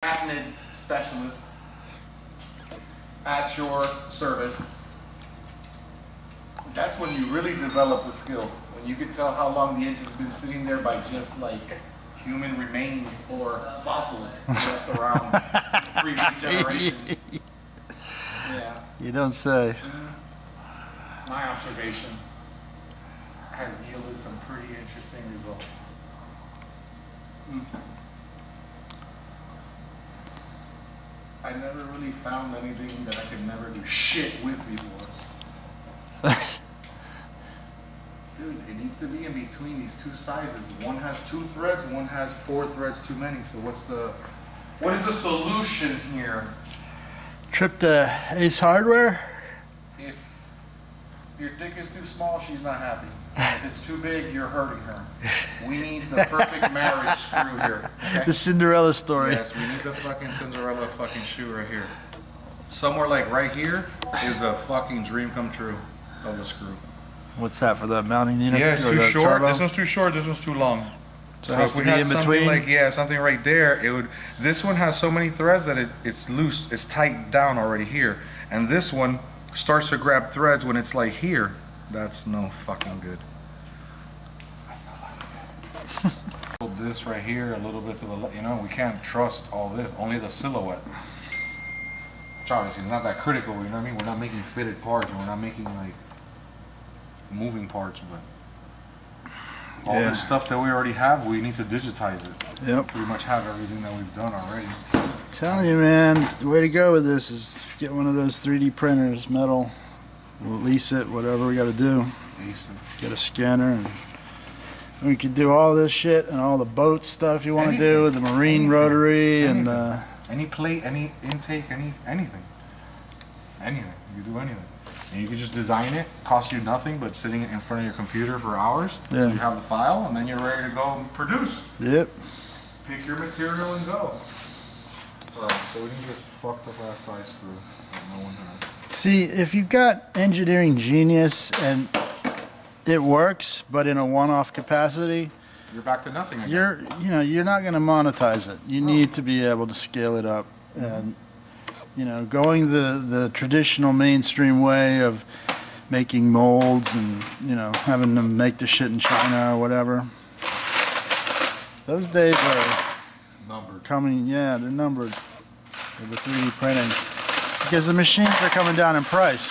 magnet specialist at your service. That's when you really develop the skill. When you can tell how long the edge has been sitting there by just like human remains or fossils just around previous generations. Yeah. You don't say. My observation has yielded some pretty interesting results. I never really found anything that I could never do shit with before. Dude, it needs to be in between these two sizes. One has 2 threads, one has 4 threads too many. So what is the solution here? Trip to Ace Hardware? If your dick is too small, she's not happy. If it's too big, you're hurting her. We need the perfect marriage screw here. Okay? The Cinderella story. Yes, we need the fucking Cinderella fucking shoe right here. Somewhere like right here is the fucking dream come true of a screw. What's that, for the mounting unit? Yeah, it's too short. Turbo? This one's too short. This one's too long. So if we had something between? like something right there, it would. This one has so many threads that it's loose. It's tight down already here, and this one starts to grab threads when it's like here. That's no fucking good. That's not fucking good. Hold this right here a little bit to the left. You know, we can't trust all this. Only the silhouette. Which obviously is not that critical. You know what I mean? We're not making fitted parts, and we're not making like moving parts, but all the stuff that we already have, we need to digitize it. Yep. Pretty much have everything that we've done already. Telling you, man, the way to go with this is get one of those 3D printers, metal. We'll lease it, whatever we got to do. Get a scanner, and we could do all this shit and all the boat stuff you want to do with the marine rotary and any plate, any intake, anything. You do anything. And you can just design it, cost you nothing but sitting in front of your computer for hours. Yeah. So you have the file, and then you're ready to go and produce. Yep. Pick your material and go. So we need this fucked up ass size screw that no one has. See, if you've got engineering genius and it works, but in a one-off capacity, you're back to nothing again. You're not going to monetize it. You need to be able to scale it up, and going the traditional mainstream way of making molds and having them make the shit in China or whatever. Those days are numbered. Coming. Yeah, they're numbered with the 3D printing because the machines are coming down in price.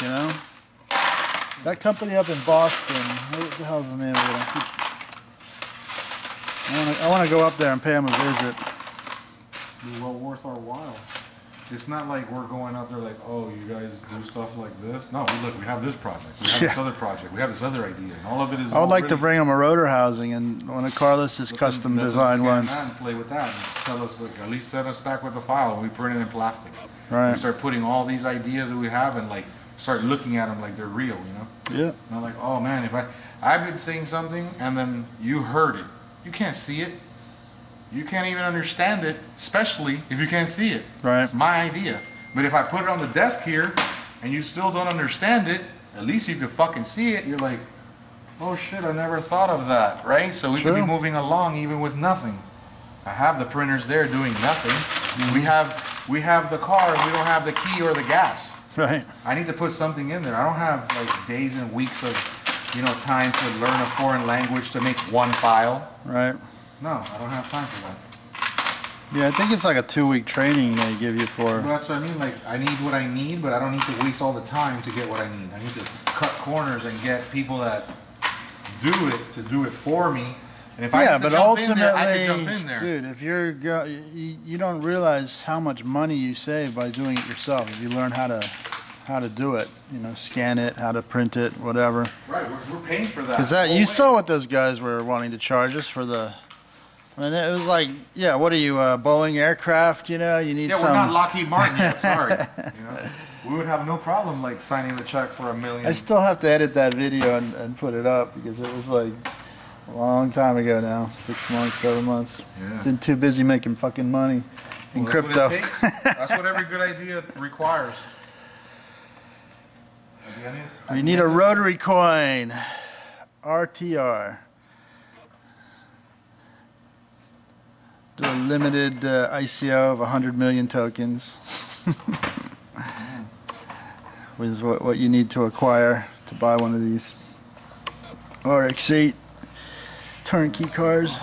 That company up in Boston. What the hell's the name of it? I want to go up there and pay them a visit. Be well worth our while. It's not like we're going out there like, oh, you guys do stuff like this. No, look, we have this project. We have this other project. We have this other idea. And all of it is. I would like to bring them a rotor housing and one of Carlos's custom design ones. And play with that. And tell us, like, at least send us back with the file. And we print it in plastic. Right. We start putting all these ideas that we have and like start looking at them like they're real. Yeah. Not like, oh man, if I've been saying something and then you heard it. You can't see it. You can't even understand it, especially if you can't see it. Right. It's my idea. But if I put it on the desk here and you still don't understand it, at least you can fucking see it. You're like, oh shit, I never thought of that, right? So we could be moving along even with nothing. I have the printers there doing nothing. Mm-hmm. We have the car and we don't have the key or the gas. Right. I need to put something in there. I don't have like days and weeks of time to learn a foreign language to make one file. Right. No, I don't have time for that. Yeah, I think it's like a 2-week training they give you for. Well, that's what I mean. Like, I need what I need, but I don't need to waste all the time to get what I need. I need to cut corners and get people that do it for me. And if I have to jump in there, I can jump in there. Dude, if you don't realize how much money you save by doing it yourself. If you learn how to do it, scan it, how to print it, whatever. Right, we're paying for that. Because you saw what those guys were wanting to charge us for the. I mean, it was like, yeah, what are you, Boeing aircraft? You need some. Yeah, we're not Lockheed Martin yet. Sorry. We would have no problem like signing the check for $1 million. I still have to edit that video and put it up because it was like a long time ago now, 6 months, 7 months. Yeah. Been too busy making fucking money in crypto. What it takes. That's what every good idea requires. We need a rotary coin, RTR. Do a limited ICO of 100 million tokens. Which is what you need to acquire to buy one of these RX8 turnkey cars.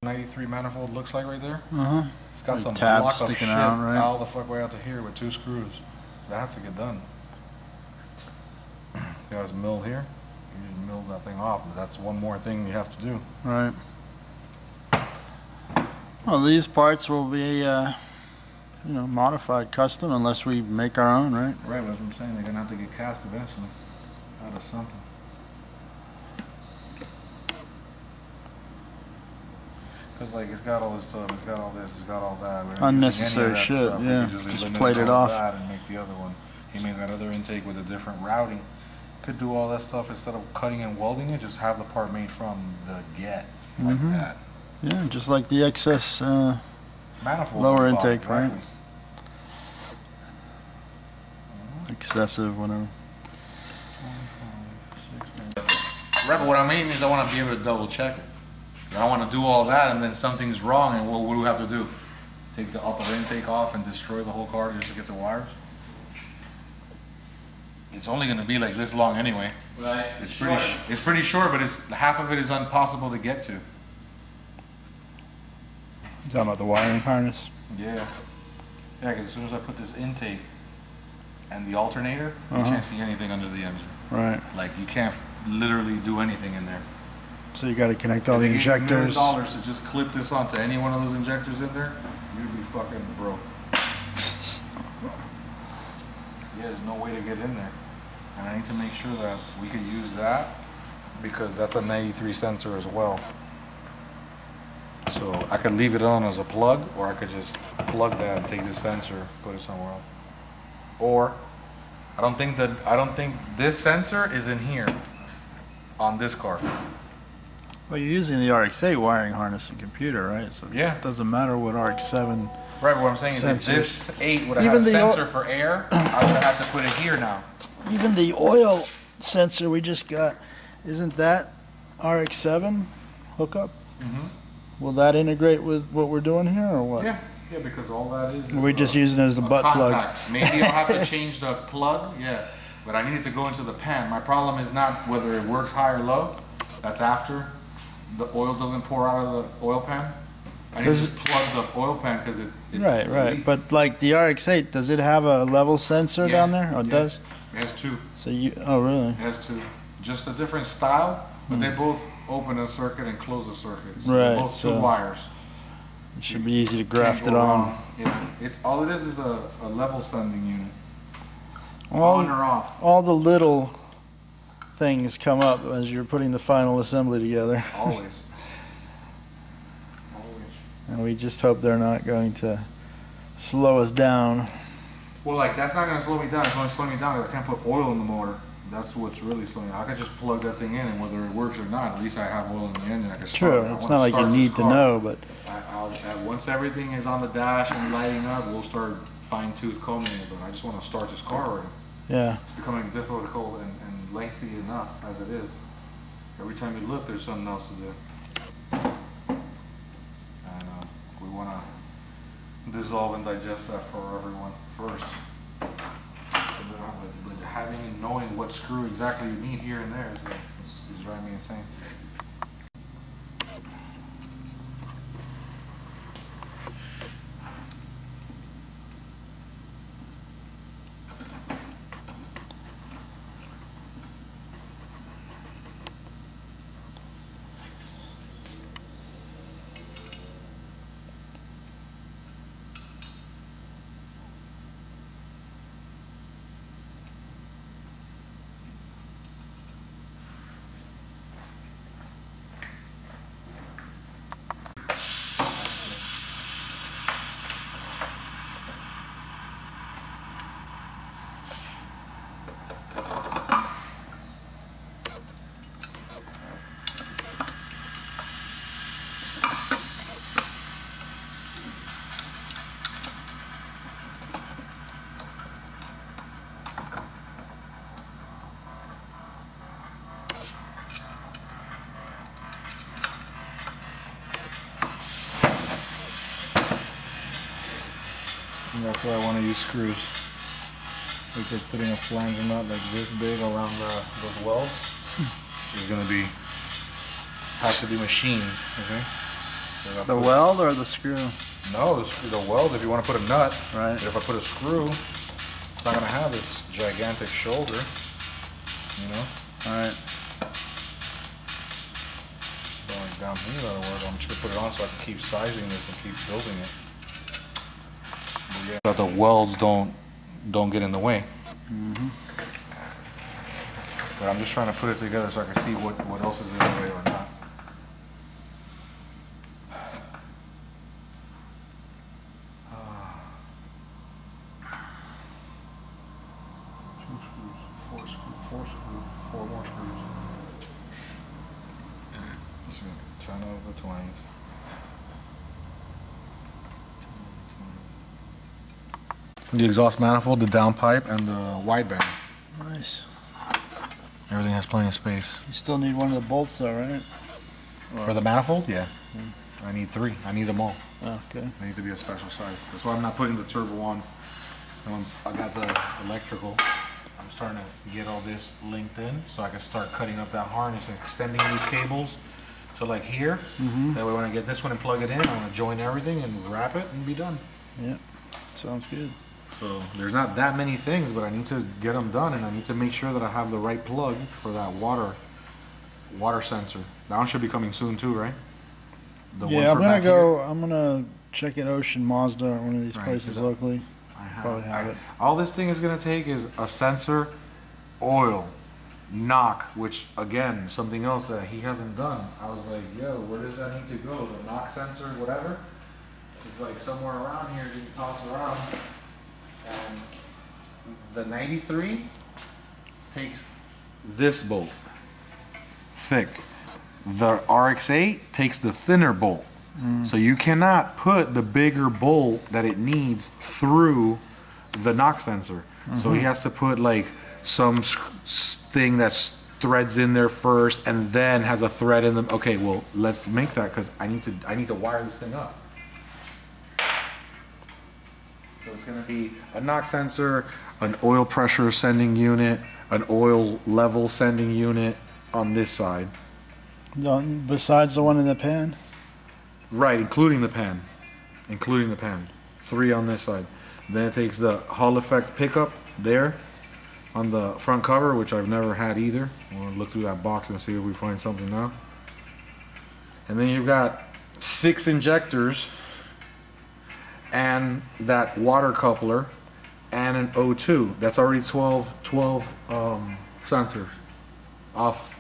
'93 manifold looks like right there. Uh-huh. It's got Like some tabs block of sticking shit out, right? all the fuck way out to here with 2 screws. That has to get done. You guys milled here. You just milled that thing off, but that's one more thing you have to do. Right. Well, these parts will be, modified custom unless we make our own, right? Right, that's what I'm saying. They're gonna have to get cast eventually out of something. Cause like it's got all this stuff, it's got all this, it's got all that. We're not using any of Unnecessary that shit, stuff. We yeah. could Just eliminate plate it all off. that and make the other one. He made that other intake with a different routing. Could do all that stuff instead of cutting and welding it. Just have the part made from the get like Mhm. that. Yeah, just like the XS Manifold. lower involved, intake, right? exactly. excessive, whatever. Right, but what I mean is I want to be able to double check it. I don't want to do all that and then something's wrong and what do we have to do? Take the upper intake off and destroy the whole car just to get the wires? It's only going to be like this long anyway. Right. It's pretty short, but it's half of it is impossible to get to. You talking about the wiring harness? Yeah. Yeah, because as soon as I put this intake and the alternator, you Uh-huh. can't see anything under the engine. Right. Like you can't literally do anything in there. So you got to connect all the If they gave you injectors. $1,000,000 to just clip this onto any one of those injectors in there, you'd be fucking broke. Yeah, there's no way to get in there. And I need to make sure that we could use that because that's a 93 sensor as well. So I could leave it on as a plug, or I could just plug that and take the sensor, put it somewhere else. Or I don't think this sensor is in here on this car. Well, you're using the RX8 wiring harness and computer, right? So Yeah. it doesn't matter what RX7. Right, but what I'm saying is if Sensors. this 8 would have Even had a the sensor for air, I would have to put it here now. Even the oil sensor we just got, isn't that RX7 hookup? Mm-hmm. Will that integrate with what we're doing here, or what? Yeah, because all that is We're just using it as a butt plug. contact. Maybe I'll have to change the plug, yeah, but I need it to go into the pan. My problem is not whether it works high or low. That's after the oil doesn't pour out of the oil pan. I need to just plug the oil pan because it's Right. leaking. But like the RX8, does it have a level sensor Yeah, down there? Oh, it yeah. does? It has 2. So oh, really? It has 2. Just a different style, but they both open a circuit and close a circuit. So Right, they're both 2 so wires. It should be easy to Can't graft go it on. wrong. Yeah, it's all it is a level sending unit. On or All, off. all the little things come up as you're putting the final assembly together. Always. Always. And we just hope they're not going to slow us down. Well, like that's not gonna slow me down. It's only slowing me down because I can't put oil in the motor. That's what's really slowing me. I could just plug that thing in, and whether it works or not, at least I have oil in the engine. I can start True, it. I it's wanna not like you start need this to car. know, but Once everything is on the dash and lighting up, we'll start fine-tooth combing it. But I just want to start this car already. yeah. It's becoming difficult and lengthy enough as it is. Every time you look, there's something else to do. And we want to dissolve and digest that for everyone first. But having and knowing what screw exactly you need here and there is driving me insane. And that's why I want to use screws. Because putting a flange nut like this big around those welds is going to have to be machined, okay? So The weld or the screw? No, the weld if you want to put a nut. Right. But if I put a screw, it's not going to have this gigantic shoulder, you know? Alright. Going down here, that'll work. I'm just going to put it on so I can keep sizing this and keep building it. But yeah, but the welds don't get in the way. Mm-hmm. But I'm just trying to put it together so I can see what else is in the way or not. Four more screws. So 10 of the 20s. The exhaust manifold, the downpipe, and the wideband. Nice. Everything has plenty of space. You still need one of the bolts though, right? For the manifold? Yeah. I need 3. I need them all. Okay. They need to be a special size. That's why I'm not putting the turbo on. I got the electrical. I'm starting to get all this linked in so I can start cutting up that harness and extending these cables. So like here, that way when I get this one and plug it in, I'm going to join everything and wrap it and be done. Yeah, sounds good. So there's not that many things, but I need to get them done, and I need to make sure that I have the right plug for that water sensor. That one should be coming soon too, right? Yeah, I'm gonna go. I'm gonna check at Ocean Mazda or one of these places locally. Probably have it. All this thing is gonna take is a sensor, oil, knock, which again, something else that he hasn't done. I was like, yo, where does that need to go? The knock sensor, whatever, is like somewhere around here. You toss around, and the 93 takes this bolt, thick. The RX8 takes the thinner bolt. So you cannot put the bigger bolt that it needs through the knock sensor. So he has to put like some thing that threads in there first and then has a thread in them. Okay, well, let's make that because I need to wire this thing up. So it's going to be a knock sensor, an oil pressure sending unit, an oil level sending unit on this side. Besides the one in the pan? Right, including the pan. Including the pan. 3 on this side. Then it takes the Hall effect pickup there on the front cover, which I've never had either. We'll look through that box and see if we find something now. And then you've got 6 injectors and that water coupler and an O2. That's already 12 sensors off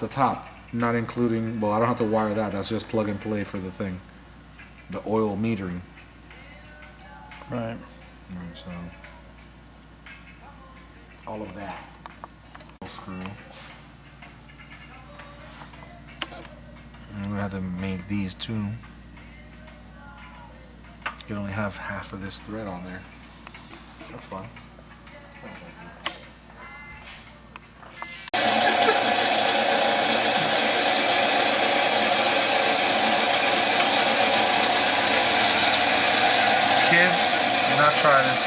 the top. Not including, well, I don't have to wire that. That's just plug and play for the thing. The oil metering. Right. So, all of that. Screw. And we have to make these too. You can only have half of this thread on there. That's fine. Kids, do not try this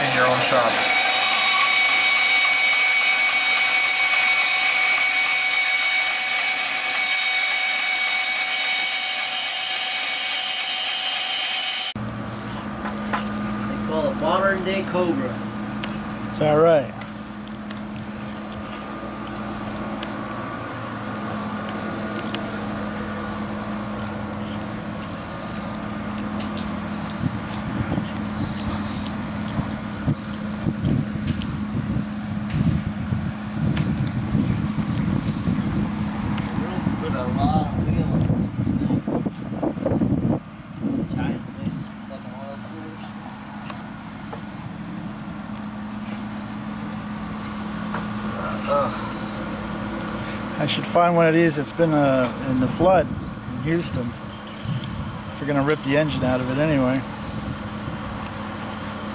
in your own shop. They call it modern day Cobra. Is that right? Put a lot of wheel on this thing. Giant places with fucking oil coolers. I should find one of these that's been in the flood in Houston. If we're gonna rip the engine out of it anyway.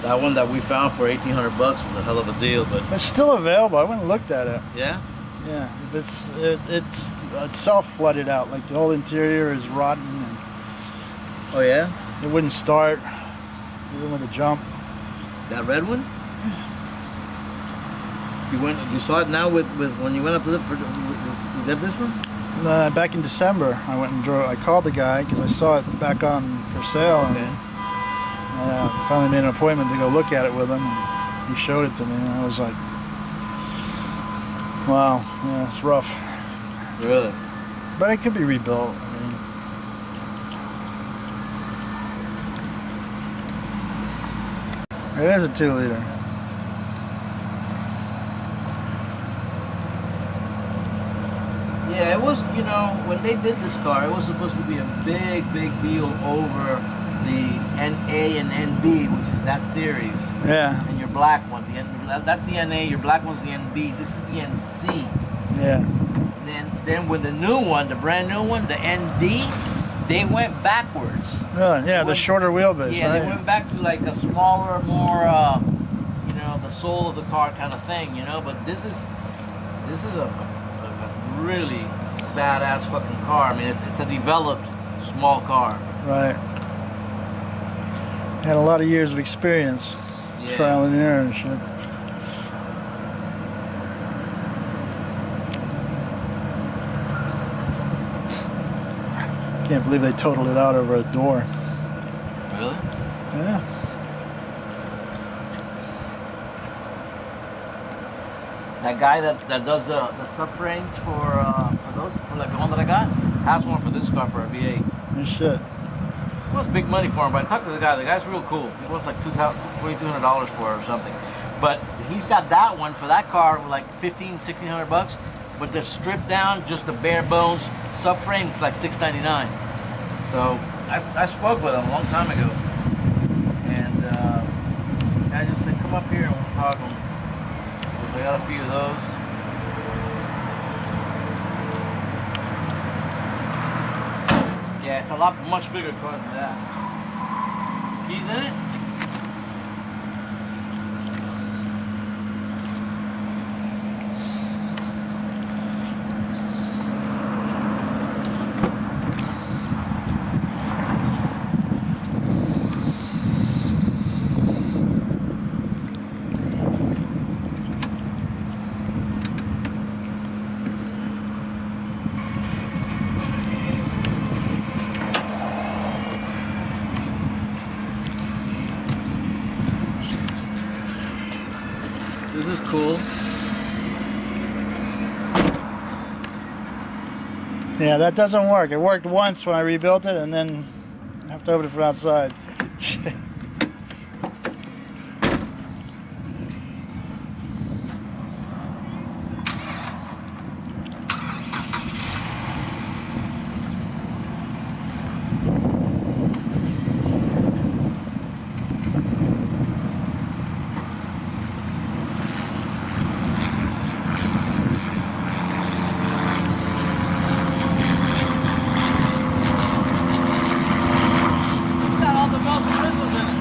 That one that we found for $1,800 was a hell of a deal, but It's still available. I went and looked at it. yeah. Yeah, it's itself flooded out. Like the whole interior is rotten and Oh yeah. it wouldn't start. even with a jump. That red one? You saw it now with when you went up to look for this one? Back in December, I went and drove. I called the guy because I saw it back on for sale, and Okay. finally made an appointment to go look at it with him. And he showed it to me, and I was like, "Wow, yeah, it's rough." Really? But it could be rebuilt. I mean, it is a 2-liter. Yeah, it was, you know, when they did this car, it was supposed to be a big deal over the NA and NB, which is that series. Yeah, And your black one. That's the NA, your black one's the NB, this is the NC. yeah, Then with the new one, the brand new one, the ND, they went backwards. really. Yeah, the Went- shorter wheelbase. Yeah, right? they went back to like a smaller, more, you know, the soul of the car kind of thing, you know. But this is a really badass fucking car. I mean, it's a developed small car. Right. Had a lot of years of experience, Yeah. trial and error and shit. Can't believe they totaled it out over a door. Really? Yeah. That guy that does the subframes for those, for like the one that I got, has one for this car for a V8. No shit. It was big money for him, but I talked to the guy. The guy's real cool. He wants like $2,200 for it or something. But he's got that one for that car with like $1,500-$1,600. But the stripped down, just the bare bones subframe, it's like $699. So I spoke with him a long time ago, and I just said, come up here and we'll talk. I got a few of those. Yeah, it's a much bigger car than that. Keys in it? This is cool. Yeah, that doesn't work. It worked once when I rebuilt it, and then I have to open it from outside. Got all the bells and whistles in it.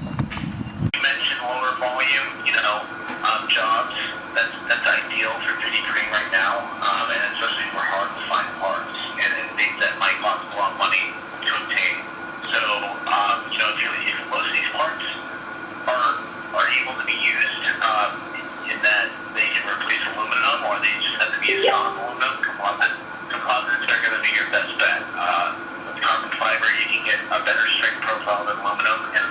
Mention lower volume, jobs. That's ideal for 53 right now, and especially for hard to find parts and things that might cost a lot of money to obtain. So, if most of these parts are able to be used in that they can replace aluminum, or they just have to be a strong aluminum composite. Composites are going to be your best bet. With carbon fiber, you can get a better strength profile than aluminum, and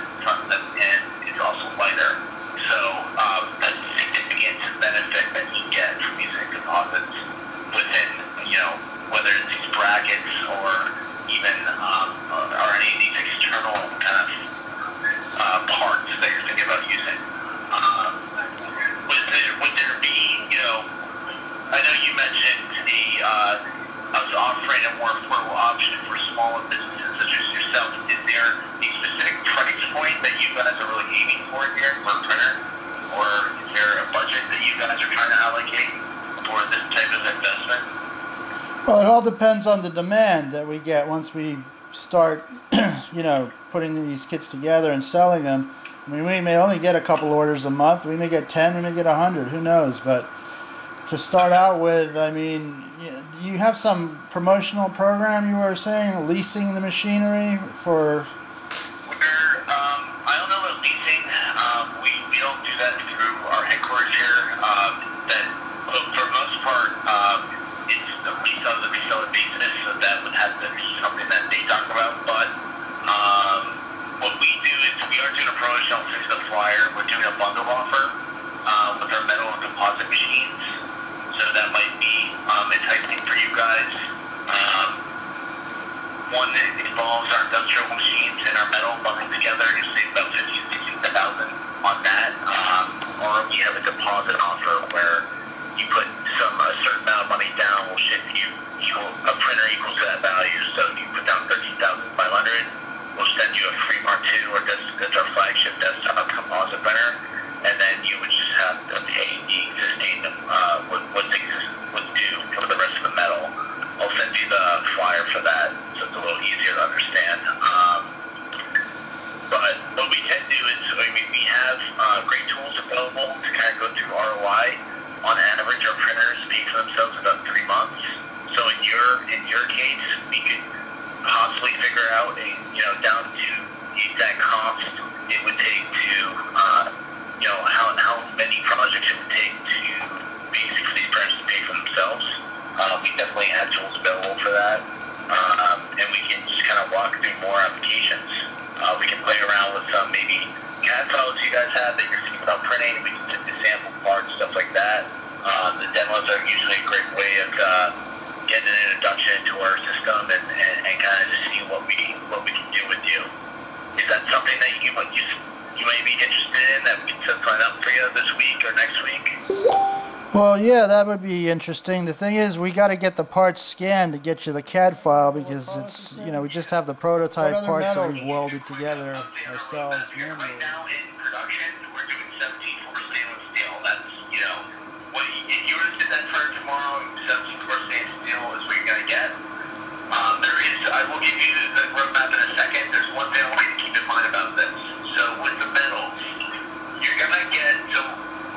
it's also lighter. So that's a significant benefit that you get from using composites within, whether it's these brackets or even or any of these external kind of parts that you're thinking about Well, it all depends on the demand that we get once we start, you know, putting these kits together and selling them. I mean, we may only get a couple orders a month. We may get 10, we may get 100, who knows? But to start out with, I mean, you have some promotional program you were saying, leasing the machinery for... I don't know about leasing. We don't do that through our headquarters here. For the most part, it's the reseller basis, so that would have to be something that they talk about. But what we do is we are doing a promotion on Fix the Flyer. We're doing a bundle offer with our metal and composite machines. So that might be enticing for you guys. One that involves our industrial machines and our metal bundled together. You save about 50,000 to 60,000 on that. Or we have a deposit offer where you put a certain amount of money down. We'll ship you a printer equal to that value. So you put down 13,500. We'll send you a free Mark II, or that's our flagship desktop composite printer. And then you would just have to pay the existing what's due for the rest of the metal. I'll send you the flyer for that, so it's a little easier to understand. But what we can do is, I mean, we have great tools available to kind of go through ROI. On average, our printers pay for themselves in about 3 months. So in your case, we could possibly figure out down to the exact cost it would take to how many projects it would take to basically these printers to pay for themselves. We definitely have tools available for that, and we can just kind of walk through more applications. We can play around with some maybe CAD files you guys have that you're thinking about printing. We can just sample parts, stuff like that. The demos are usually a great way of getting an introduction into our system and kind of just seeing what we can do with you. Is that something that you might be interested in, that we can set something up for you this week or next week? Well, yeah, that would be interesting. The thing is, we got to get the parts scanned to get you the CAD file, because it's, we just have the prototype parts that we've welded together ourselves manually. Right now in production, we're doing 17-4 stainless steel. That's, if you were to get that for tomorrow, 17-4 stainless steel is what you're going to get. I will give you the roadmap in a second. There's one thing I want you to keep in mind about this. So with the metals, you're going to get,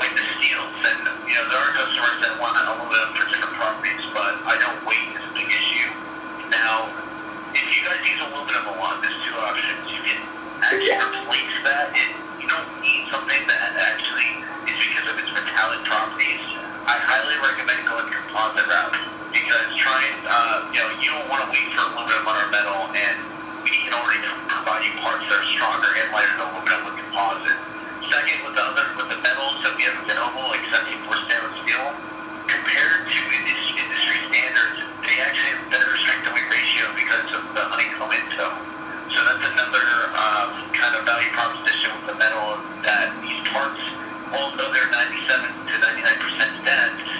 like the steels, and there are customers that want aluminum for different properties, but I know weight is a big issue. Now, if you guys use aluminum a lot, there's 2 options. You can actually replace that. You don't need something that actually is because of its metallic properties. I highly recommend going the composite route, because you don't want to wait for aluminum on our metal, and we can already provide you parts that are stronger and lighter than aluminum with composite. Second, with the metals that we have available, like 17-4 stainless steel, compared to industry standards, they actually have better strength to weight ratio because of the honeycomb infill. So that's another kind of value proposition with the metal, that these parts, although they're 97 to 99% dense,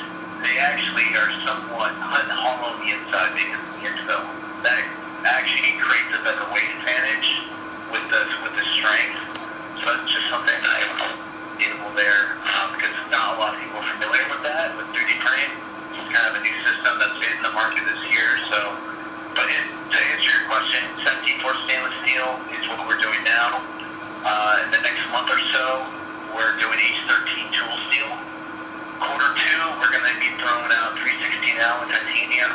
they actually are somewhat hollow on the inside because of the infill. That actually creates a better weight advantage with the strength. So that's just something that I'm able there, because not a lot of people are familiar with that, with 3D printing. It's kind of a new system that's been in the market this year. So, but to answer your question, 17-4 stainless steel is what we're doing now. In the next month or so, we're doing H13 tool steel. Q2, we're going to be throwing out 316 Allen titanium.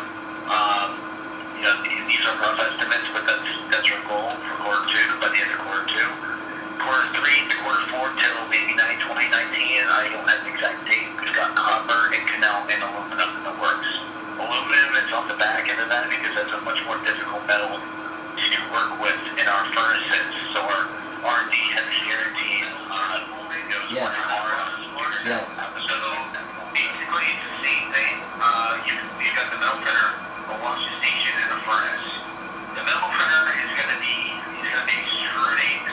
These are rough estimates, but that's our goal for Q2, by the end of Q2. Q3 to Q4 till maybe 2019. I don't have the exact date. We've got copper and canal and aluminum in the works. Aluminum is on the back end of that, because that's a much more difficult metal to work with in our furnaces. So our R&D engineering team goes Yes. hard. Yes. So basically, it's the same thing. You've got the metal printer, a washing station, and a furnace. The metal printer is going to be extruding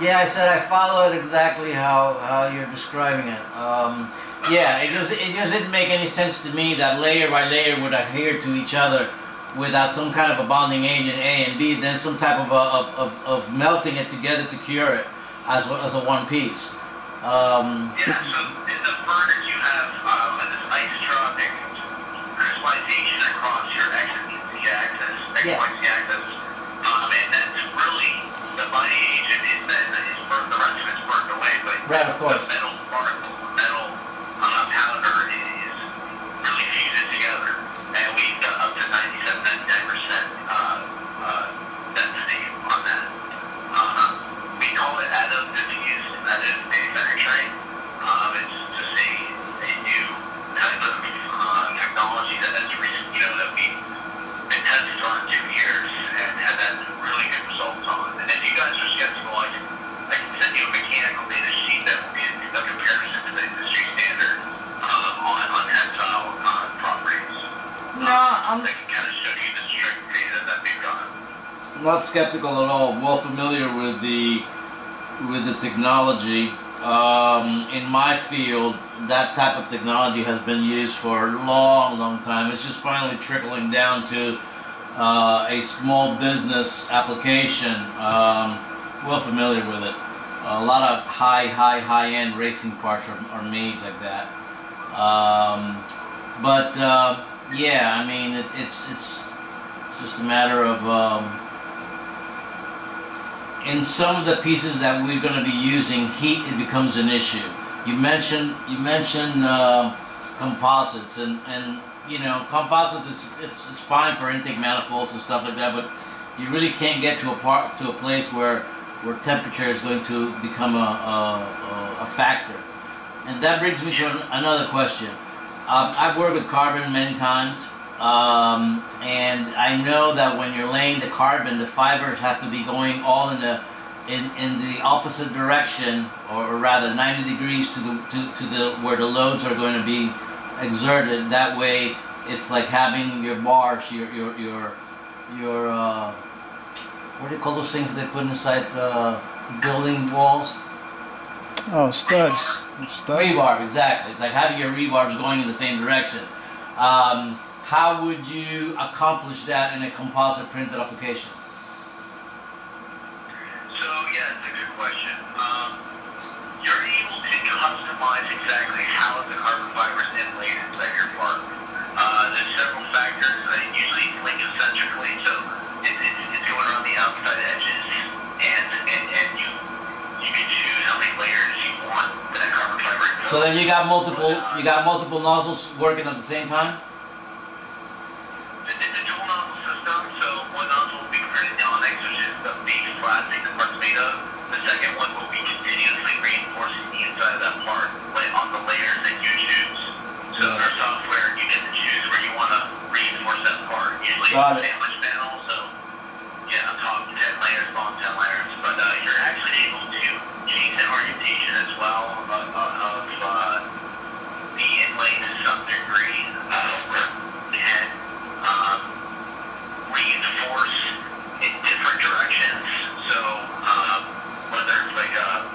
Yeah, I said I follow it exactly how you're describing it. Yeah, it just didn't make any sense to me that layer by layer would adhere to each other without some kind of a bonding agent A and B, then some type of melting it together to cure it as a one piece. Yeah, so in the furnace you have this isotropic crystallization across your X and Z axis, Yeah. XYZ axis, and that's really the bonding agent is then is burned, the rest of it's burned away, but Right, of course. the metal particle, the metal powder is really fuses together, and we got up to 97-99% density on that. We call it additive diffuse additive manufacturing. It's just a new type of technology that has that we've been testing for 2 years and have had really good results on. And if you guys are skeptical, I can send you a mechanical data sheet that will be a comparison to the industry standard on tensile properties. No, I'm That can kind of show you the strength data that we've got. not skeptical at all. Well familiar with the technology. In my field, that type of technology has been used for a long time. It's just finally trickling down to a small business application. Well familiar with it. A lot of high-end racing parts are made like that. Yeah, I mean, it's just a matter of in some of the pieces that we're going to be using, heat it becomes an issue. You mentioned composites, and composites it's fine for intake manifolds and stuff like that, but you really can't get to a place where temperature is going to become a factor. And that brings me to another question. I've worked with carbon many times, and I know that when you're laying the carbon, the fibers have to be going all in the opposite direction, or rather 90 degrees to the where the loads are going to be exerted. That way, it's like having your bars, your what do you call those things that they put inside building walls? Oh, studs. Studs? Rebarb, exactly. It's like having your rebarbs going in the same direction. How would you accomplish that in a composite printed application? So yeah, it's a good question. You're able to customize exactly how the carbon fiber is inlaid inside your part. There's several factors. Usually it's linked concentrically, so it's going around the outside edges, and you can choose how many layers you want that carbon fiber to go. So then you got multiple nozzles working at the same time? It's a dual nozzle system, so one nozzle will be printed onyx, which is the base plastic the part's made of. The second one will be continuously reinforcing the inside of that part on the layers that you choose. So there's software, you get to choose where you want to reinforce that part. Usually Got it. sandwich panel, so yeah, top 10 layers, bottom 10 layers. But you're actually able to change the orientation as well of the inlay to some degree, and reinforce in different directions. So whether it's like I'm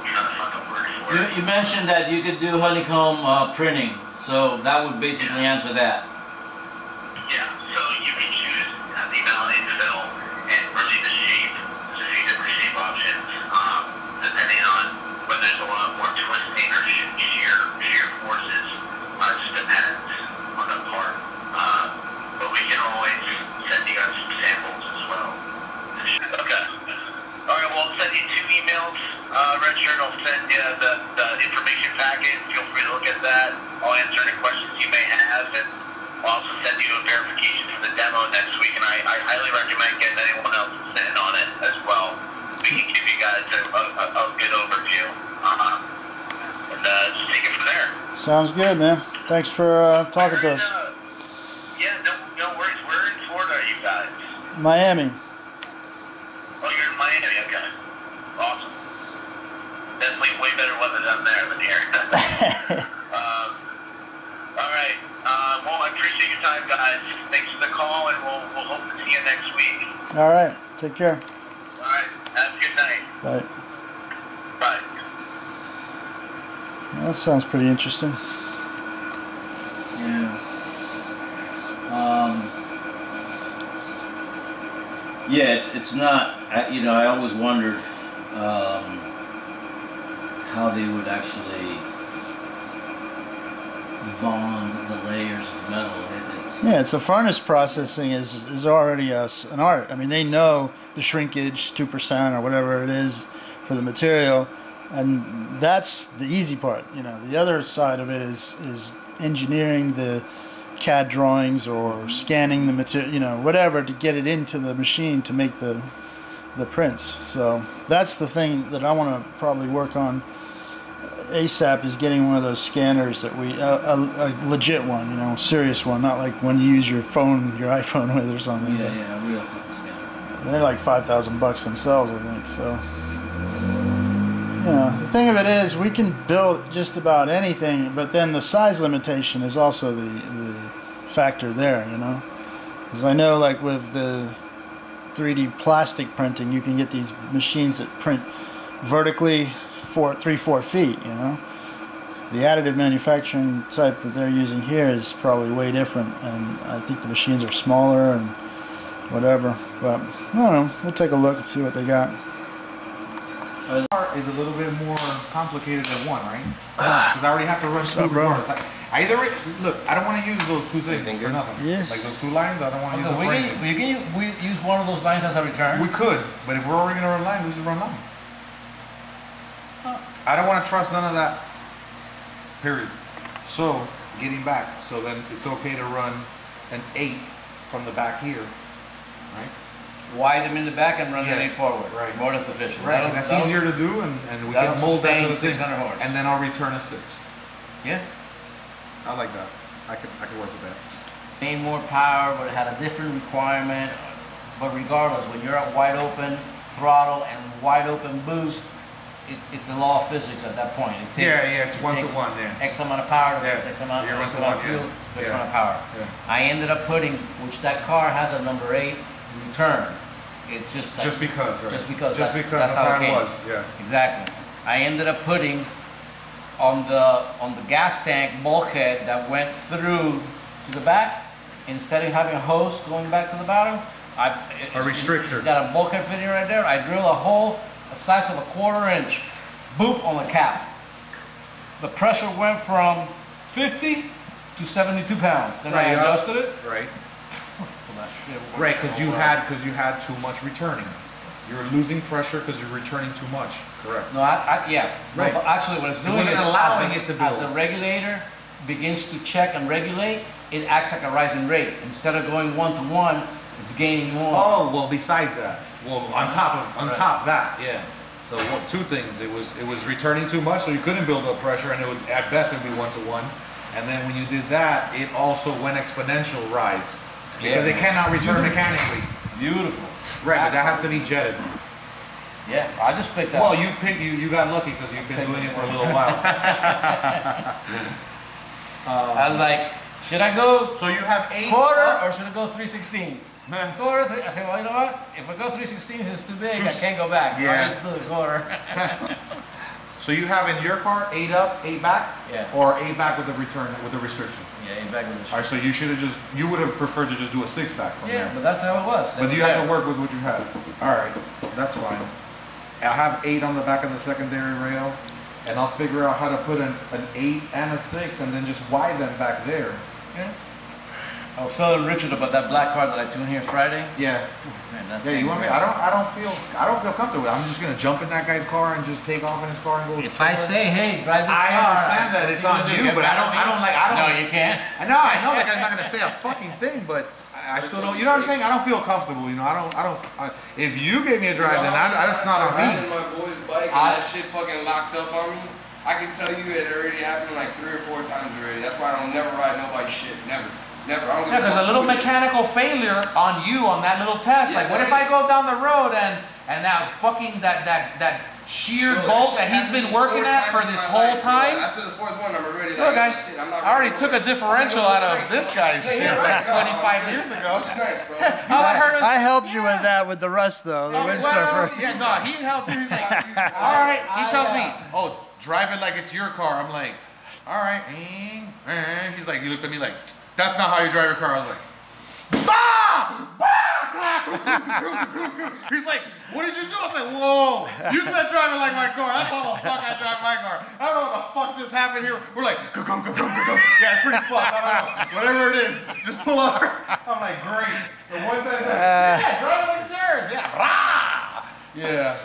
trying to find a word for it. You mentioned that you could do honeycomb printing, so that would basically answer that. Yeah, so you can choose the amount of infill and really the shape. There's a few different shape options, depending on whether there's a lot more twisting or shear forces. It just depends on the part. But we can always send you guys some samples as well. Okay. All right, well, I'll send you 2 emails. Richard, I'll send you the information packet. Feel free to look at that. I'll answer any questions you may have, and I'll also send you a verification for the demo next week, and I highly recommend getting anyone else to sit in on it as well. We can give you guys a good overview, and just take it from there. Sounds good, man. Thanks for talking to us. Yeah, no worries. Where in Florida are you guys? Miami. Oh, you're in Miami, okay. Awesome. Definitely way better weather down there than here. All right. Well, I appreciate your time, guys. Thanks for the call, and we'll hope to see you next week. All right. Take care. All right. Have a good night. Right. Right. That sounds pretty interesting. Yeah. Yeah, it's not. You know, I always wondered how they would actually bond the layers of metal. Yeah, it's the furnace processing is already an art. I mean, they know the shrinkage, 2% or whatever it is for the material, and that's the easy part. You know, the other side of it is engineering the CAD drawings or scanning the material, you know, whatever, to get it into the machine to make the prints. So that's the thing that I want to probably work on ASAP, is getting one of those scanners that a legit one, you know, serious one, not like one you use your phone, your iPhone with or something. Yeah, yeah, a real fucking scanner. They're like $5,000 themselves, I think. So, you know, the thing of it is, we can build just about anything, but then the size limitation is also the factor there, you know. Because I know, like with the 3D plastic printing, you can get these machines that print vertically 3-4 feet, you know. The additive manufacturing type that they're using here is probably way different, and I think the machines are smaller and whatever. But I don't know, we'll take a look and see what they got. Is a little bit more complicated than one, right? Because I already have to run two bars. Look, I don't want to use those two things for nothing. Yeah. Like those two lines, I don't want to use them for anything. We use one of those lines as a return. We could, but if we're already going to run line, we just run line. I don't want to trust none of that. Period. So, getting back, so then it's okay to run an 8 from the back here, right? Wide them in the back and run the Yes, 8 forward. right. More than sufficient. Right, and that's easier to do, and we that'll can mold that to the sustain thing. 600 horse. And then I'll return a 6. Yeah. I like that. I could work with that. Made more power, but it had a different requirement. But regardless, when you're at wide open throttle and wide open boost, it's a law of physics at that point. It takes, It's 1 to takes 1, yeah. X amount of power to Yeah. X amount You're 1 to of 1, fuel yeah. to X Yeah. amount of power. Yeah. I ended up putting, which that car has a number 8 return. It's just like, Just because, right? Just because. Just that's, because that's how it came. was, yeah. Exactly. I ended up putting on the gas tank bulkhead that went through to the back, instead of having a hose going back to the bottom, A restrictor. It's got a bulkhead fitting right there. I drilled a hole the size of a 1/4 inch, boop, on the cap. The pressure went from 50 to 72 pounds. Then I adjusted it. Right. Well, that shit went Right, because you over. had too much returning. You're losing pressure because you're returning too much. Correct. No, yeah. No, Right. but actually, what it's doing wasn't is allowing as it to as build. the regulator begins to check and regulate, it acts like a rising rate. Instead of going 1 to 1, it's gaining more. Oh, well, besides that, well, on top of that, yeah. So two things. It was returning too much, so you couldn't build up pressure, and it would at best it'd be 1 to 1. And then when you did that, it also went exponential rise because it cannot return mechanically. Beautiful. Right, but that has to be jetted. Yeah, I just picked that. Well, you got lucky because you've been doing it for a little while. I was like, should I go So you have 8 quarter or should I go 3/16? Quarter. I said, well, you know what? If I go 3/16, it's too big. I can't go back. So Yeah. I just do the quarter. So you have in your car 8 up, 8 back, Yeah. or 8 back with the return with the restriction. Yeah, in back with the All right, so you would have preferred to just do a 6 back from Yeah, there. but that's how it was. But you have to work with what you had. All right, that's fine. I'll have 8 on the back of the secondary rail, and I'll figure out how to put an 8 and a 6, and then just wide them back there. Yeah. I was telling Richard about that black car that I tuned here Friday. Yeah. Man, that Yeah, thing, you want me? I don't feel comfortable with it. I'm just gonna jump in that guy's car and just take off in his car and go. If I say, hey, drive this car. I understand that it's on you, but I don't. No, you can't. I know that guy's not gonna say a fucking thing, but I still don't. You know what I'm saying? I don't feel comfortable. You know, I don't. If you gave me a drive, then that's not on riding me. my boy's bike and that shit fucking locked up on me. I can tell you it already happened like 3 or 4 times already. That's why I don't never ride nobody's shit. Never. Never. I don't give Yeah, there's a little mechanical failure on you on that little test. Yeah, Like, what if I go down the road and that fucking that sheared bolt that he's been working at for this whole time? After the fourth one, I'm already Look, like, shit, I'm not I already ready took for a it. differential out of this guy's shit like 25 years ago. It's nice, bro. All I heard was, I helped you with that with the rust though, the windsurfer. yeah, no, he helped me. He's like, all right. He tells me, oh, drive it like it's your car. I'm like, all right. He's like, he looked at me like, that's not how you drive your car. I was like, bah! He's like, what did you do? I was like, whoa, you said driving like my car. That's how the fuck I drive my car. I don't know what the fuck just happened here. We're like, go. Yeah, it's pretty fucked. I don't know. Whatever it is, just pull over. I'm like, great. The one time, yeah, drive like it's yours. Yeah, rah! Yeah.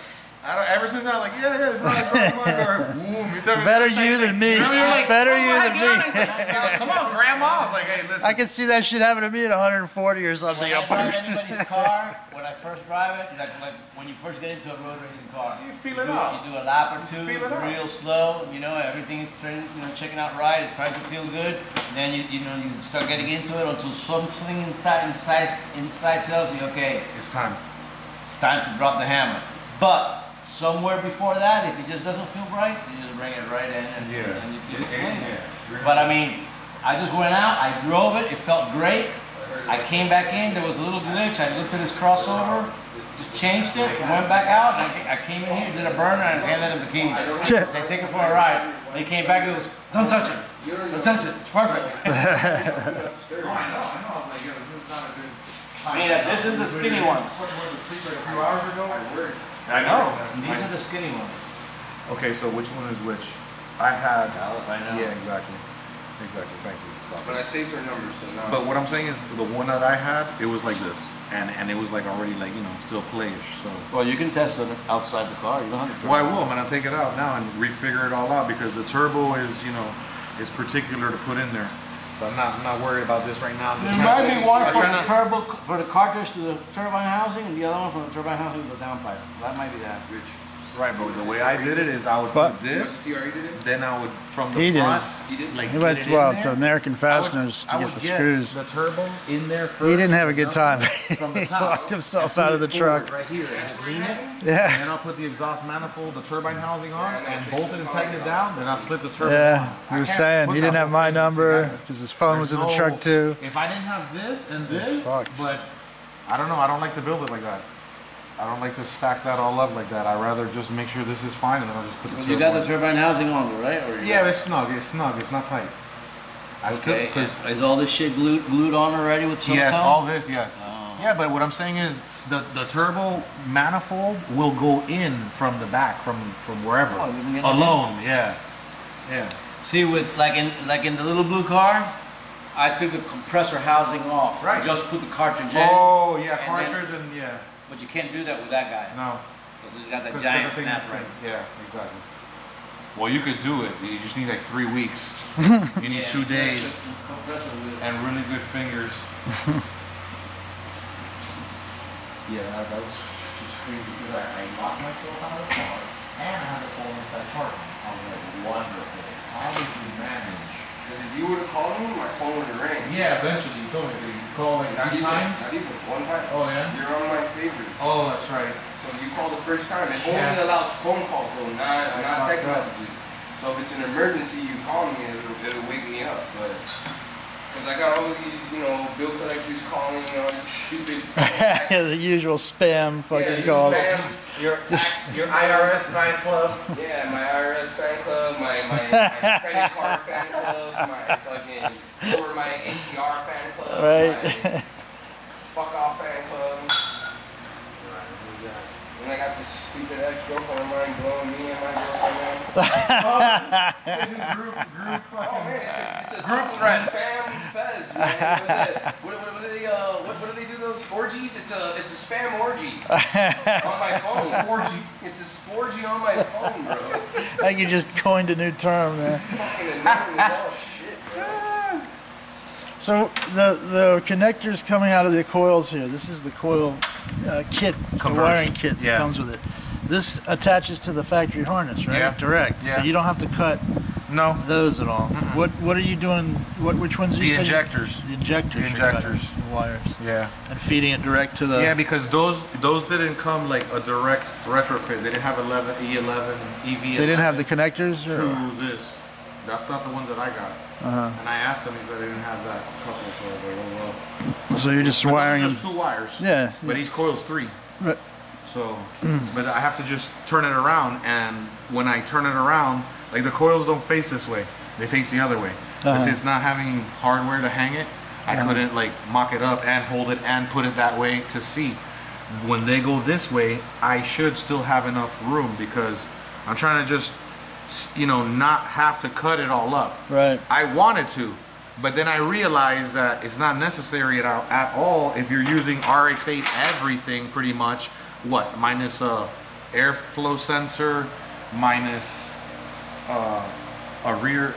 Ever since I was like, yeah, it's not like my car. Boom, you tell me Better the same you thing. than me. Remember, you're like, Better oh, you my than God. me. He's like, he goes, come on, grandma. I was like, hey, listen. I can see that shit happen to me at 140 or something. When I drive anybody's car, when I first drive it, like when you first get into a road racing car, You feel it out. You do a lap or two, feel it out. real slow. You know, everything's turning, checking out right. It's starting to feel good. Then you start getting into it until something inside tells you, okay, It's time. it's time to drop the hammer. But somewhere before that, if it just doesn't feel right, you just bring it right in and you keep it playing. But I mean, I just went out, I drove it, it felt great. I came back in, there was a little glitch, I looked at this crossover, just changed it, went back out, and I came in here, did a burner, and I handed him the keys. I said, take it for a ride. They came back and goes, don't touch it. Don't touch it, it's perfect. I mean, this is the skinny ones. I know. These are the skinny ones. Okay, so which one is which? I had. I know. Yeah, exactly. Thank you. But I saved her number, so now. But what I'm saying is, the one that I had, it was like this, and it was like already like still playish. So. Well, you can test it outside the car. You don't have to. Well, I will. I'm gonna take it out now and refigure it all out because the turbo is is particular to put in there. But I'm not worried about this right now. There might be one for the turbo, for the cartridge to the turbine housing, and the other one from the turbine housing to the downpipe. That might be that. Right, bro. The way I did it is I would put this, CRE did it? then I would from the He did. front, He did? like He went get it well in to there. American Fasteners to I get would the screws. the turbo in there first. He didn't have a good time. From the He top. locked himself And out of the put it forward truck. right here and just lean it. And Yeah. then I'll put the exhaust manifold, the turbine housing on, and bolt it and tighten it down. Then I'll slip the turbo Yeah, on. he was I can't saying put he that didn't have whole my thing number together. because his phone was in the There's truck too. If I didn't have this and this, fucked. but I don't know. I don't like to build it like that. I don't like to stack that all up like that. I rather just make sure this is fine and then I'll just put the turbo You got the on. turbine housing on, right? Or Yeah, but it's snug. It's snug. It's not tight. I Okay. still, Is all this shit glued on already with silicone? yes, all this, yes. Oh. Yeah, but what I'm saying is the turbo manifold will go in from the back, from wherever. Oh, you can get it Alone, yeah. Yeah. See, with like in the little blue car, I took the compressor housing off. Right. Just put the cartridge in. Oh, yeah, And then- cartridge and yeah. But you can't do that with that guy. No. Because he's got that 'Cause giant the thing- snap ring. Yeah, exactly. Well, you could do it. You just need like 3 weeks. You need 2 days Compressor with- and really good fingers. Yeah, that was just crazy because I locked myself out of the car and I had the phone inside charging. I was like, wonderful. How did you manage? Because if you would have called me, my phone would have rang. Yeah, eventually. You told me that you called like Not 3 even, times. not even one time. Oh, yeah? You're on my favorites. Oh, that's right. So you call the first time. It Yeah. only allows phone calls, though, not text fucked up. messages. So if it's an emergency, you call me, it'll wake me up. But because I got all these, bill collectors calling, stupid. The usual spam fucking calls. Spam. Your IRS fan club. Yeah, my IRS fan club, my credit card fan club, my fucking or my APR fan club, Right. my fuck off fan club. And I got this stupid ex-girlfriend of mine blowing me and my girlfriend out. Oh man, it's a Group threats. spam fez, man. What do they do those orgies? It's a spam orgy on my phone. It's a sporgy on my phone, bro. I think you just coined a new term there. Fucking annoying as all shit, bro. So the connectors coming out of the coils here, this is the coil kit, the Conversion. wiring kit that Yeah. comes with it. This attaches to the factory harness, right? Yeah. Direct. So Yeah. you don't have to cut No. those at all. What are you doing? Which ones are you The saying? injectors. The injectors. The you're cutting, injectors. the wires. Yeah. And feeding it direct to the. Yeah, because those didn't come like a direct retrofit. They didn't have 11 E11 EV. They didn't have the connectors. to this. That's not the ones that I got. And I asked him, he said they didn't have that couple, so I was like, oh well. So you're just But those are wiring them. just 2 wires. Yeah. But each coil's 3. Right. So, but I have to just turn it around, and when I turn it around, like the coils don't face this way; they face the other way. Since it's not having hardware to hang it, I couldn't like mock it up and hold it and put it that way to see. When they go this way, I should still have enough room because I'm trying to just, you know, not have to cut it all up. Right. I wanted to, but then I realized that it's not necessary at all if you're using RX8 everything pretty much. What? Minus airflow sensor, minus a rear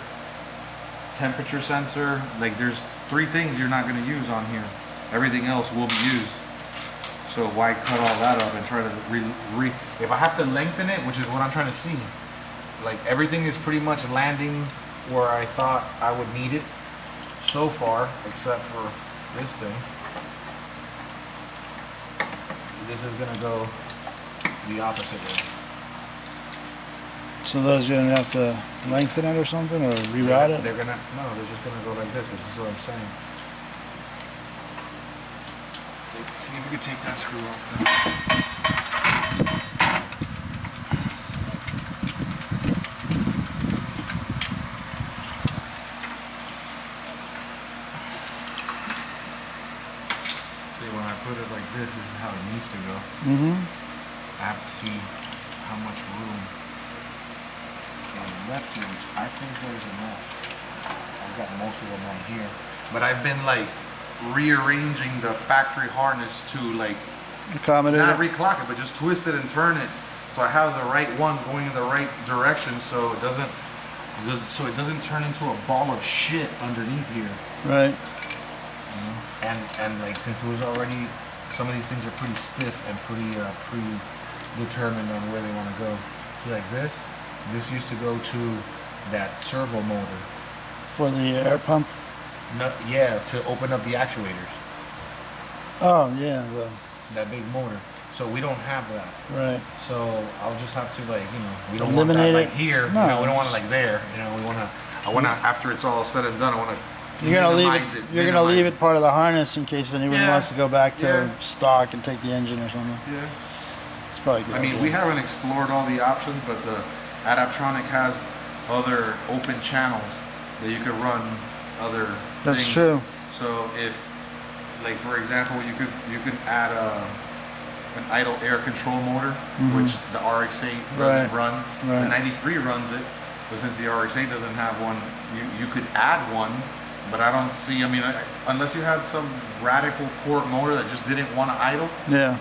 temperature sensor. Like there's 3 things you're not going to use on here. Everything else will be used. So why cut all that up and try to if I have to lengthen it, which is what I'm trying to see, like everything is pretty much landing where I thought I would need it so far, except for this thing. This is gonna go the opposite way. So those you're gonna have to lengthen it or something, or reroute it. They're just gonna go like this. This is what I'm saying. See if we can take that screw off now. When I put it like this is how it needs to go. I have to see how much room is left here, which I think there's enough. I've got most of them on here. But I've been like rearranging the factory harness to like Accommodate not it. reclock it, but just twist it and turn it so I have the right ones going in the right direction so it doesn't turn into a ball of shit underneath here. Right. And like since it was already, some of these things are pretty stiff and pretty predetermined on where they want to go. See, like this used to go to that servo motor. For the air pump. No, yeah, to open up the actuators. Oh yeah. That big motor. So we don't have that. Right. So I'll just have to like, you know, we don't Eliminate want that like it? here. No, you know, we don't want it just- like there. You know, I wanna after it's all said and done, I wanna You're gonna leave minimize it. You're gonna leave it part of the harness in case anyone Yeah. wants to go back to Yeah. stock and take the engine or something. Yeah. It's probably good. I mean, we haven't explored all the options, but the Adaptronic has other open channels that you could run other That's things. true. So if, like for example, you could add an idle air control motor, which the RX8 doesn't Right. run. Right. The 93 runs it, but since the RX8 doesn't have one, you could add one. But I don't see. I mean, unless you had some radical port motor that just didn't want to idle, Yeah.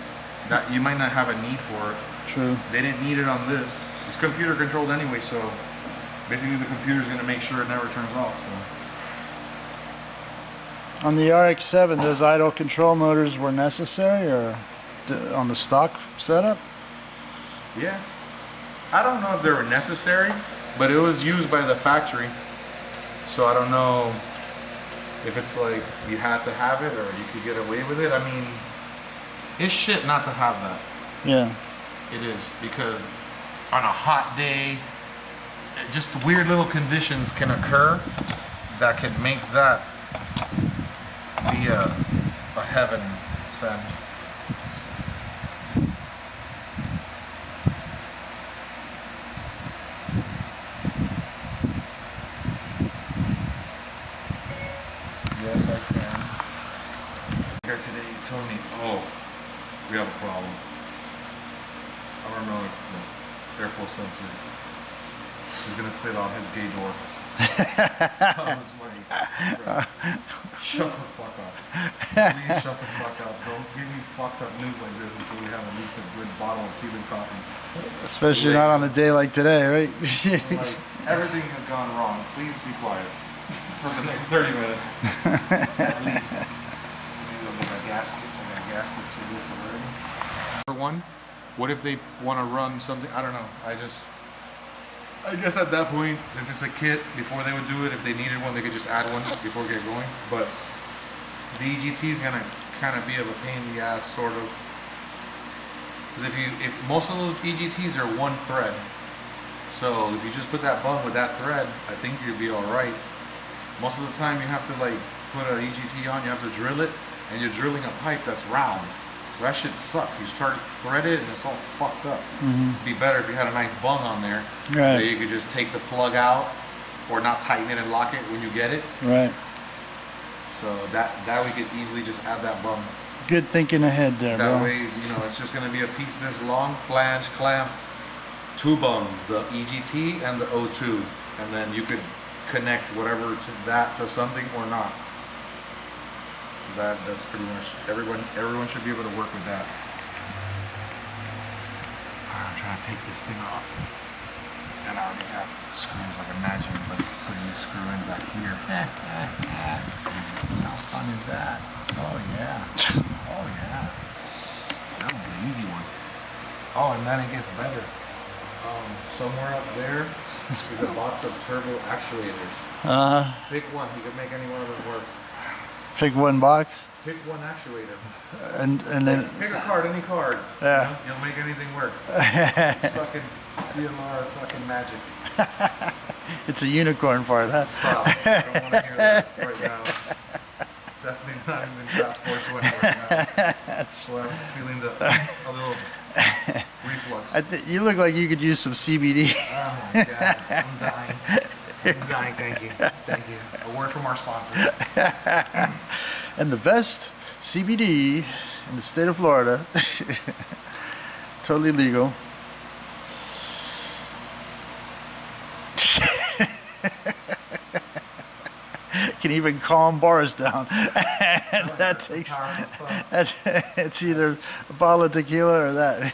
that you might not have a need for it. True. They didn't need it on this. It's computer controlled anyway, so basically the computer's gonna make sure it never turns off. So. On the RX7, those idle control motors were necessary, or on the stock setup? Yeah. I don't know if they were necessary, but it was used by the factory. So I don't know if it's like you had to have it or you could get away with it. I mean, it's shit not to have that. Yeah. It is, because on a hot day, just weird little conditions can occur that could make that be a heaven sent. Yes, I can. Here today, he's telling me, oh, we have a problem. I don't know if the airflow sensor is gonna fit on his gay door. I was like, bro, shut the fuck up. Please shut the fuck up. Don't give me fucked up news like this until we have at least a good bottle of Cuban coffee. Especially not on a day like today, right? Like, everything has gone wrong. Please be quiet for the next 30 minutes. At least. Maybe I'll get my gaskets. I got gaskets for this already. Number one, what if they want to run something? I don't know. I guess at that point, since it's a kit, before they would do it, if they needed one, they could just add one before get going. But the EGT is gonna kind of be of a pain in the ass, sort of. Because if most of those EGTs are one thread, so if you just put that bung with that thread, I think you'd be all right. Most of the time, you have to like put an EGT on, you have to drill it, and you're drilling a pipe that's round. So that shit sucks. You start thread it and it's all fucked up. It'd be better if you had a nice bung on there. Right. So you could just take the plug out or not tighten it and lock it when you get it. Right. So that we could easily just add that bung. Good thinking ahead there, That bro. way, you know, it's just gonna be a piece this long, flange, clamp, two bungs, the EGT and the O2. And then you could connect whatever to that to something or not. That's pretty much everyone should be able to work with that. I'm trying to take this thing off. And I already got screws like imagine like putting this screw in back here. How fun is that? Oh yeah. Oh yeah. That was an easy one. Oh, and then it gets better. Somewhere up there is a box of turbo actuators. Pick one, you can make any one of them work. Pick one box, Pick one actuator. and then Pick a card, any card. Yeah. You know, you'll make anything work. It's fucking CMR fucking magic. it's a unicorn part, huh? Stop. I don't want to hear that right now. It's definitely not even fast forward 20 right now. That's, So I'm feeling a little reflux. you look like you could use some CBD. Oh my god, I'm dying. I'm dying, thank you. Thank you. A word from our sponsor. And the best CBD in the state of Florida. Totally legal. Can even calm bars down. And that takes, it's either a bottle of tequila or that.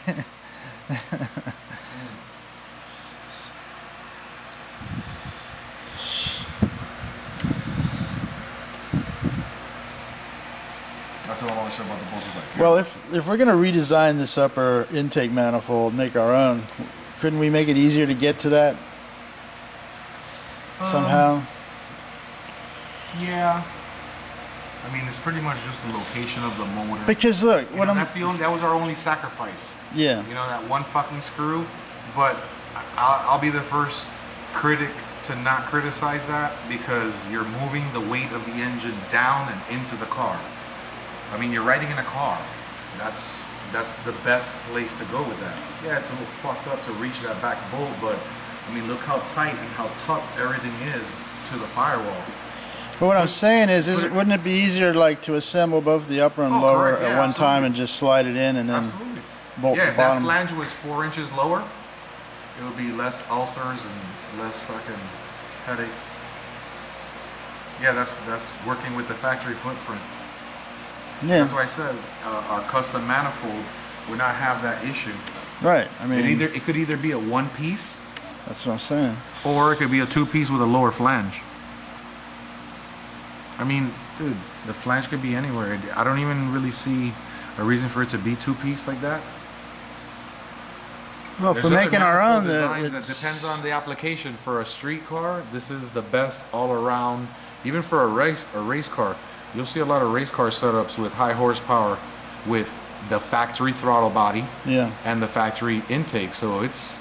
That's all I'll show about the bullshit like here. Well, if we're going to redesign this upper intake manifold, make our own, couldn't we make it easier to get to that somehow? Yeah. I mean, it's pretty much just the location of the motor. Because look, You what know, I'm that was our only sacrifice. yeah. You know, that one fucking screw. But I'll be the first critic to not criticize that because you're moving the weight of the engine down and into the car. I mean, you're riding in a car. That's the best place to go with that. Yeah, it's a little fucked up to reach that back bolt, but I mean, look how tight and how tucked everything is to the firewall. But what I'm saying is wouldn't it be easier like to assemble both the upper and Oh, lower correct, yeah, at one time absolutely. and just slide it in and then Absolutely. bolt Yeah, the if that bottom? flange was 4 inches lower, it would be less ulcers and less fucking headaches. Yeah, that's working with the factory footprint. Yeah, That's why I said our custom manifold would not have that issue. right. I mean, It could either be a one piece that's what I'm saying. or it could be a 2-piece with a lower flange. I mean, dude, the flange could be anywhere. I don't even really see a reason for it to be 2-piece like that. Well, There's for other making our own, manifold designs that it's, depends on the application. For a street car, this is the best all around. Even for a race car, you'll see a lot of race car setups with high horsepower, with the factory throttle body yeah. and the factory intake. So it's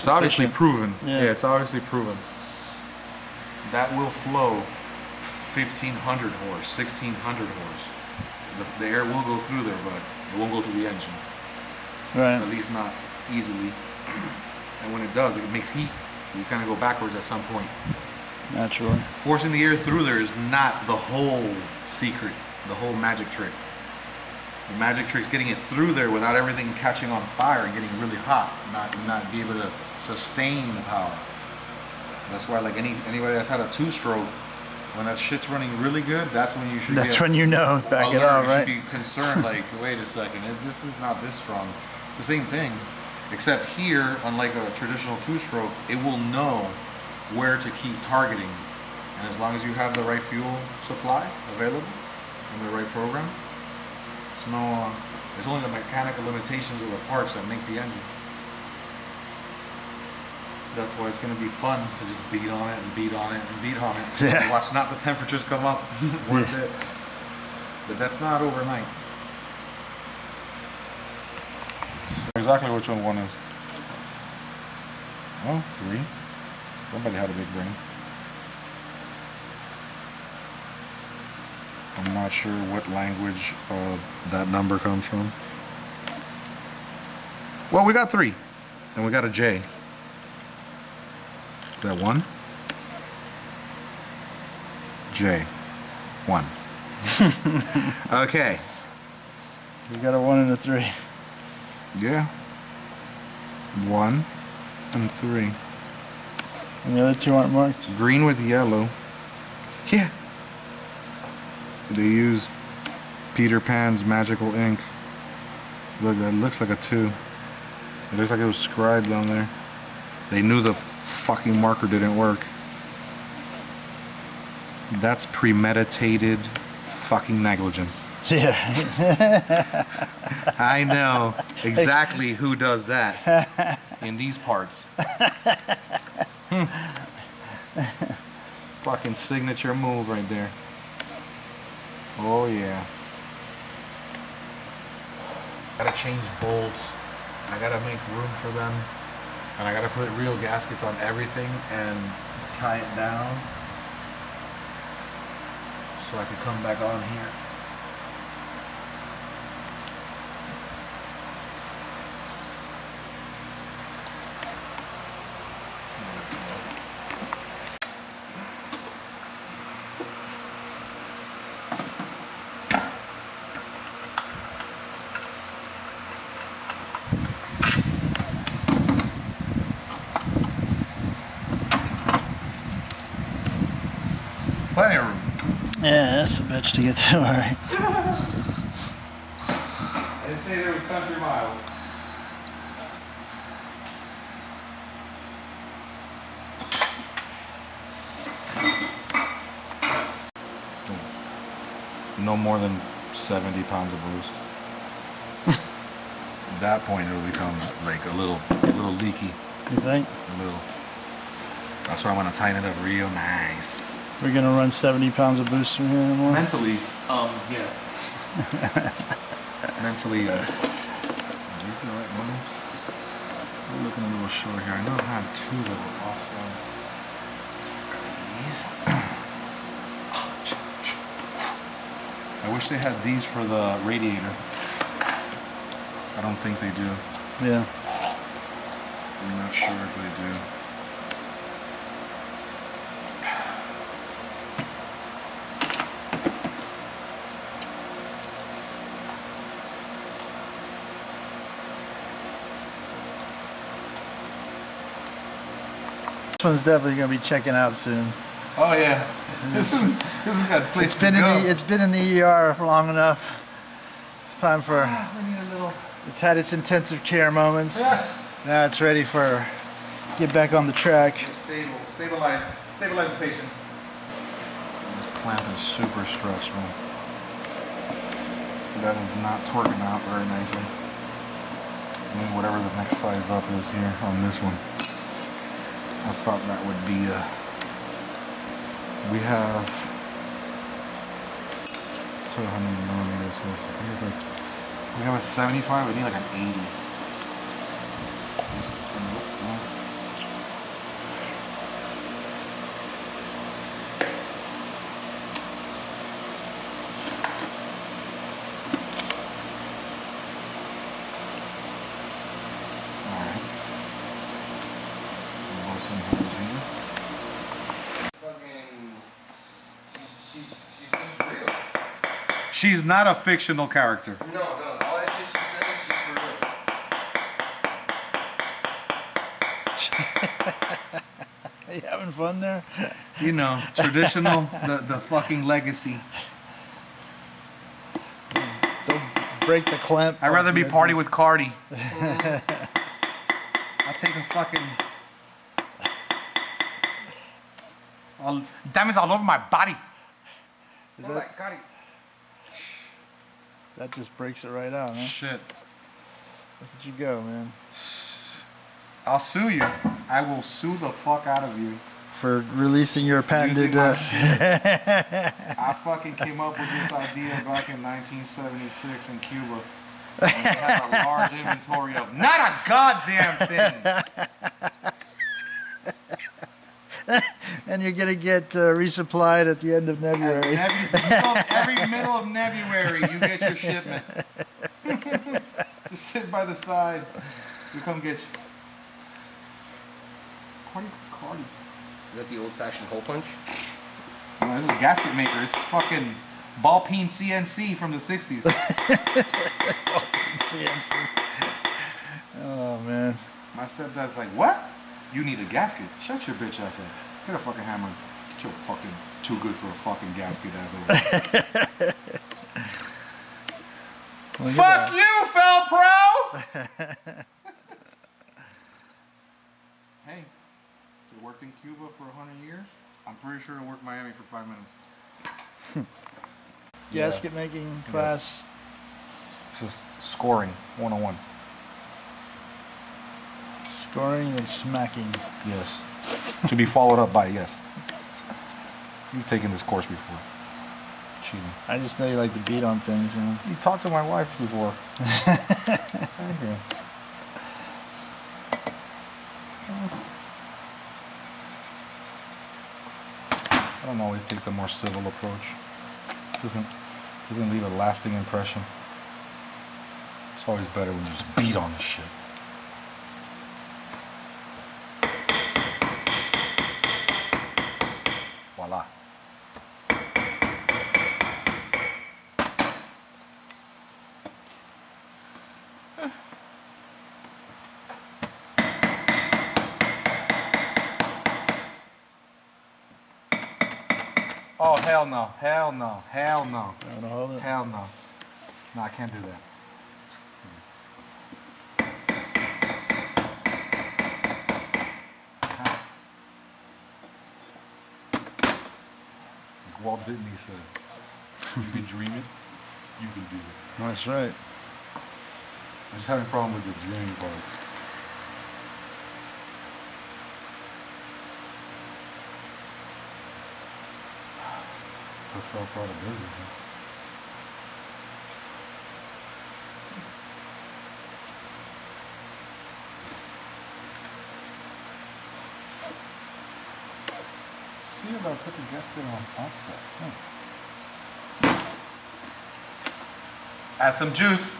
obviously Sufficient. proven. Yeah. Yeah, it's obviously proven. That will flow 1,500 horse, 1,600 horse. The air will go through there, but it won't go through the engine. Right. At least not easily. And when it does, it makes heat. So you kind of go backwards at some point. Naturally. Forcing the air through there is not the whole secret, the whole magic trick. The magic trick is getting it through there without everything catching on fire and getting really hot, not be able to sustain the power. That's why, like anybody that's had a 2-stroke, when that shit's running really good, that's when you should. That's when you know, back it alert. up, You right? should be concerned, like, wait a second, this is not this strong. It's the same thing, except here, unlike a traditional 2-stroke, it will know where to keep targeting, and as long as you have the right fuel supply available and the right program, there's only the mechanical limitations of the parts that make the engine. That's why it's gonna be fun to just beat on it and beat on it and beat on it. Yeah. Watch not the temperatures come up. Worth it. But that's not overnight. Exactly which one is. Oh, 3. Somebody had a big brain. I'm not sure what language that number comes from. Well, we got 3. And we got a J. Is that 1? J. 1. Okay. We got a 1 and a 3. Yeah. 1 and 3. And the other 2 aren't marked. Green with yellow. Yeah. They use Peter Pan's magical ink. Look, that looks like a 2. It looks like it was scribed on there. They knew the fucking marker didn't work. That's premeditated fucking negligence. Yeah. I know exactly who does that in these parts. Fucking signature move right there. Oh yeah. Gotta change bolts. I gotta make room for them. And I gotta put real gaskets on everything and tie it down so I can come back on here. Plenty of room. Yeah, that's a bitch to get to, alright. I didn't say there was country miles. No more than 70 pounds of boost. At that point, it'll become like a little leaky. You think? A little. That's why I want to tighten it up real nice. We're gonna run 70 pounds of boost from here anymore? Mentally, Yes. mentally, yes. Are these the right ones? We're looking a little short here. I know I had 2 that were offset. These. I wish they had these for the radiator. I don't think they do. Yeah. I'm not sure if they do. This one's definitely gonna be checking out soon. Oh yeah. This is got place It's been to go. it's been in the ER for long enough. It's time for. We need a little. It's had its intensive care moments. Yeah. Now it's ready for get back on the track. Stabilize the patient. This clamp is super stretched, man. That is not torquing out very nicely. I mean, whatever the next size up is here on this one. I thought that would be we have, so how many millimeters is this? I think it's like, we have a 75, we need like an 80. Just, no. Alright. Fucking. She's just real. She's not a fictional character. No, all that shit she says, she's for real. Are you having fun there? You know, traditional, the fucking legacy. Don't break the clamp. I'd rather be off party the- with Cardi. I'll take a fucking. Diamonds all over my body. Oh my God. That just breaks it right out, huh? Shit. Look at you go, man. I'll sue you. I will sue the fuck out of you. For releasing your patented. Using my shit. I fucking came up with this idea back in 1976 in Cuba. And they had a large inventory of not a goddamn thing. And you're gonna get resupplied at the end of February. Every middle of February, you get your shipment. Just sit by the side. We come get you. Cardi. Is that the old-fashioned hole punch? No, this is a gasket maker. It's fucking ball peen CNC from the 60s. CNC. Oh man. My stepdad's like, what? You need a gasket? Shut your bitch ass up. Get a fucking hammer. Get your fucking too good for a fucking gasket ass over. Fuck you, Fel Pro! Hey, it worked in Cuba for 100 years. I'm pretty sure it worked in Miami for 5 minutes. Gasket making class. This is scoring 101. Scoring and smacking. Yes. To be followed up by yes. You've taken this course before. Cheating. I just know you like to beat on things, you know. You talked to my wife before. Thank you. I don't always take the more civil approach. It doesn't leave a lasting impression. It's always better when you just beat on the shit. Voila. Oh, hell no. Hell no. Hell no. Wanna hold it? Hell no. No, I can't do that. Like Walt Disney said, you can dream it, you can do it. That's right. I'm just having a problem with the dreaming part. Put Fel Pro out of business. Huh? See about put the gasket on offset. Add some juice.